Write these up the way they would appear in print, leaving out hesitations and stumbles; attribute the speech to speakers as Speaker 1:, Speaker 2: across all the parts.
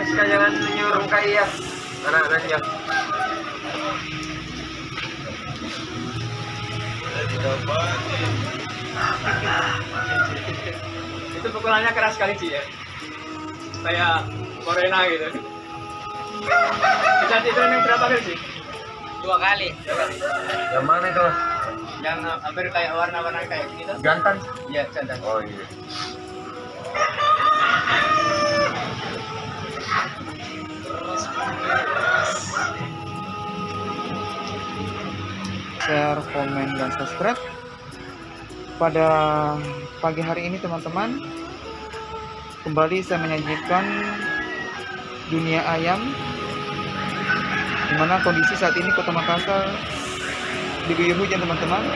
Speaker 1: Rizka jangan nyuruh kayak anak-anaknya.
Speaker 2: Itu pukulannya keras sekali sih ya. Kayak Morena gitu. Bisa di training berapa kali sih?
Speaker 3: 2 kali.
Speaker 1: Yang mana itu?
Speaker 2: Yang hampir kayak warna-warna kayak gitu.
Speaker 1: Jantan?
Speaker 2: Iya, jantan.
Speaker 1: Oh iya.
Speaker 4: Share, komen, dan subscribe. Pada pagi hari ini teman-teman, kembali saya menyajikan dunia ayam, dimana kondisi saat ini Kota Makassar diguyur hujan teman-teman.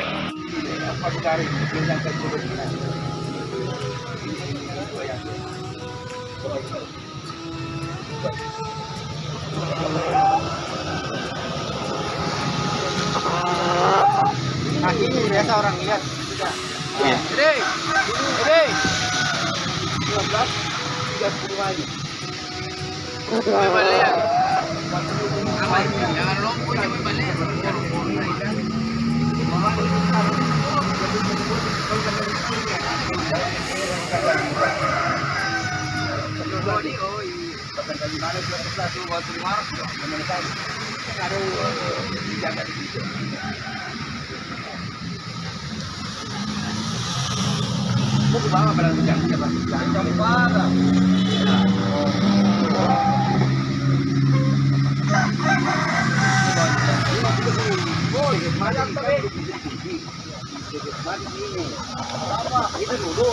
Speaker 3: Nah ini biasa orang lihat juga.
Speaker 1: Iya.
Speaker 3: Ini 12, 30 aja. Jangan lompat sampai balik. Itu dulu.